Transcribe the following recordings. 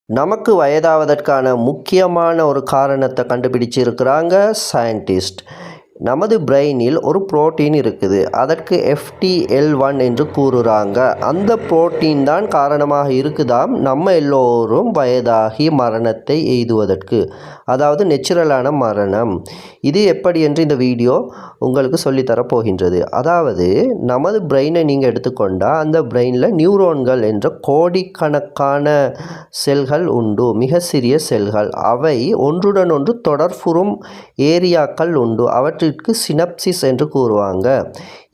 நமக்கு வயதாவதற்கான முக்கியமான ஒரு காரணத்தை கண்டுபிடிச்சிருக்கிறாங்க சயின்டிஸ்ட். நமது பிரெயினில் ஒரு புரோட்டீன் இருக்குது. அதற்கு FTL1 என்று கூறுறாங்க. அந்த புரோட்டீன் தான் காரணமாக இருக்குதாம் நம்ம எல்லோரும் வயதாகி மரணத்தை எய்துவதற்கு, அதாவது நேச்சுரலான மரணம். இது எப்படி என்று இந்த வீடியோ உங்களுக்கு சொல்லித்தரப் போகின்றது. அதாவது நமது பிரெயினை நீங்கள் எடுத்துக்கொண்டால் அந்த பிரெயினில் நியூரோன்கள் என்ற கோடிக்கணக்கான செல்கள் உண்டு. மிக சிறிய செல்கள். அவை ஒன்றுடன் ஒன்று தொடர்புறும் ஏரியாக்கள் உண்டு. அவற்றிற்கு சினப்சிஸ் என்று கூறுவாங்க.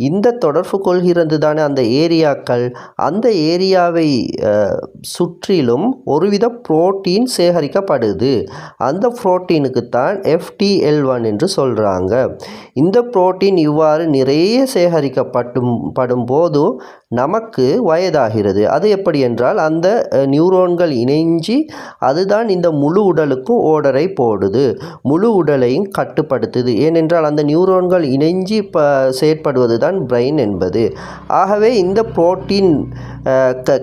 இந்த தொடர்பு கொள்கிறது தானே அந்த ஏரியாக்கள். அந்த ஏரியாவை சுற்றிலும் ஒருவித புரோட்டீன் சேகரிக்கப்படுது. அந்த புரோட்டீனுக்குத்தான் FTL1 என்று சொல்கிறாங்க. இந்த புரோட்டீன் இவ்வாறு நிறைய சேகரிக்கப்படும் போது நமக்கு வயதாகிறது. அது எப்படி என்றால் அந்த நியூரோன்கள் இணைஞ்சி அதுதான் இந்த முழு உடலுக்கும் ஓர்டரை போடுது, முழு உடலையும் கட்டுப்படுத்துது. ஏனென்றால் அந்த நியூரோன்கள் இணைஞ்சி செயற்படுவது தான் பிரெயின் என்பது. ஆகவே இந்த புரோட்டீன்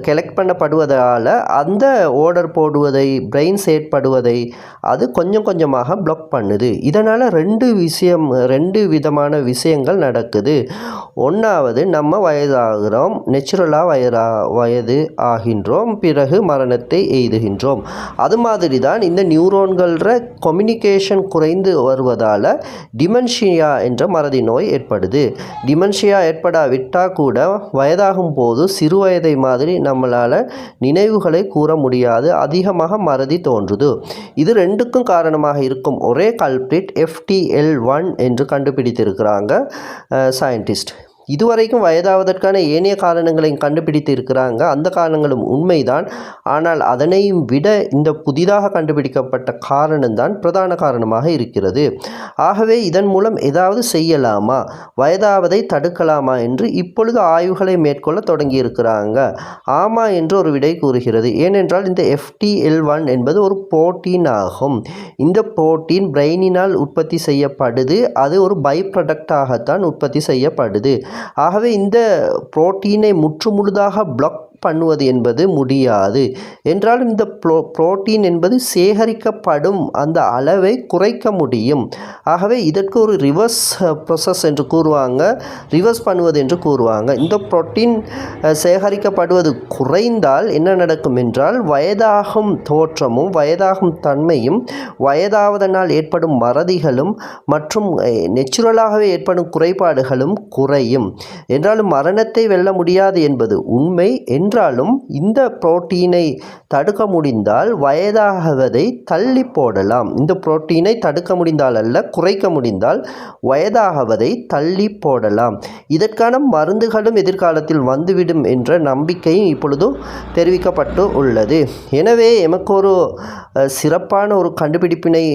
கலெக்ட் பண்ணப்படுவதால் அந்த ஓர்டர் போடுவதை, பிரெயின் செயற்படுவதை அது கொஞ்சம் கொஞ்சமாக பிளாக் பண்ணுது. இதனால் ரெண்டு விதமான விஷயங்கள் நடக்குது. ஒன்றாவது, நம்ம வயதாகிறோம், நேச்சுரலாக வயது ஆகின்றோம், பிறகு மரணத்தை எய்துகின்றோம். அது மாதிரி தான் இந்த நியூரோன்கள கம்யூனிகேஷன் குறைந்து வருவதால் டிமென்ஷியா என்ற மறதி நோய் ஏற்படுது. டிமென்ஷியா ஏற்படாவிட்டால் கூட வயதாகும் போது சிறு வயதை மாதிரி நம்மளால் நினைவுகளை கூற முடியாது, அதிகமாக மறதி தோன்றுது. இது ரெண்டுக்கும் காரணமாக இருக்கும் ஒரே கல்பிரிட் FTL1 என்று கண்டுபிடித்திருக்கிறாங்க சயின்டிஸ்ட். இதுவரைக்கும் வயதாவதற்கான ஏனைய காரணங்களையும் கண்டுபிடித்து இருக்கிறாங்க. அந்த காரணங்களும் உண்மைதான். ஆனால் அதனையும் விட இந்த புதிதாக கண்டுபிடிக்கப்பட்ட காரணம்தான் பிரதான காரணமாக இருக்கிறது. ஆகவே இதன் மூலம் ஏதாவது செய்யலாமா, வயதாவதை தடுக்கலாமா என்று இப்பொழுது ஆய்வுகளை மேற்கொள்ள தொடங்கியிருக்கிறாங்க. ஆமாம் என்று ஒரு விடை கூறுகிறது. ஏனென்றால் இந்த FTL1 என்பது ஒரு புரோட்டீன் ஆகும். இந்த புரோட்டீன் பிரெயினினால் உற்பத்தி செய்யப்படுது. அது ஒரு பை ப்ராடக்டாகத்தான் உற்பத்தி செய்யப்படுது. ஆகவே இந்த புரோட்டீனை முழுதாக பிளாக் பண்ணுவது என்பது முடியாது. என்றாலும் இந்த புரோட்டீன் என்பது சேகரிக்கப்படும் அந்த அளவை குறைக்க முடியும். ஆகவே இதற்கு ஒரு ரிவர்ஸ் ப்ராசஸ் என்று கூறுவாங்க, ரிவர்ஸ் பண்ணுவது என்று கூறுவாங்க. இந்த புரோட்டீன் சேகரிக்கப்படுவது குறைந்தால் என்ன நடக்கும் என்றால் வயதாகும் தோற்றமும் வயதாகும் தன்மையும் வயதாவதனால் ஏற்படும் மறதிகளும் மற்றும் நேச்சுரலாகவே ஏற்படும் குறைபாடுகளும் குறையும். என்றாலும் மரணத்தை வெல்ல முடியாது என்பது உண்மை. என்றாலும் இந்த புரோட்டீனை தடுக்க முடிந்தால் வயதாகுவதை தள்ளி போடலாம். இந்த புரோட்டீனை தடுக்க முடிந்தால் அல்ல, குறைக்க முடிந்தால் வயதாகுவதை தள்ளி போடலாம். இதற்கான மருந்துகளும் எதிர்காலத்தில் வந்துவிடும் என்ற நம்பிக்கையும் இப்பொழுது தெரிவிக்கப்பட்டு உள்ளது. எனவே எமக்கு ஒரு சிறப்பான ஒரு கண்டுபிடிப்பினை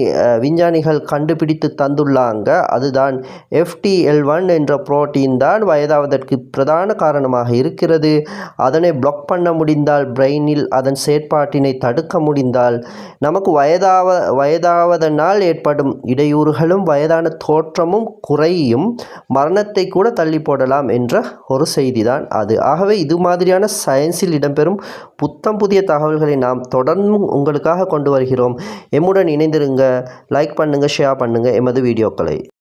விஞ்ஞானிகள் கண்டுபிடித்து தந்துள்ளாங்க. அதுதான் FTL1 என்ற புரோட்டீன் தான் வயதாவதற்கு பிரதான காரணமாக இருக்கிறது. அதனை பிளாக் பண்ண முடிந்தால், பிரெயினில் அதன் செயற்பாட்டினை தடுக்க முடிந்தால் நமக்கு வயதாவதனால் ஏற்படும் இடையூறுகளும் வயதான தோற்றமும் குறையும், மரணத்தை கூட தள்ளி போடலாம் என்ற ஒரு செய்திதான் அது. ஆகவே இது மாதிரியான சயின்ஸில் இடம்பெறும் புத்தம் புதிய தகவல்களை நாம் தொடர்ந்து உங்களுக்காக கொண்டு வருகிறோம். எம்முடன் இணைந்திருங்க, லைக் பண்ணுங்கள், ஷேர் பண்ணுங்கள் எமது வீடியோக்களை.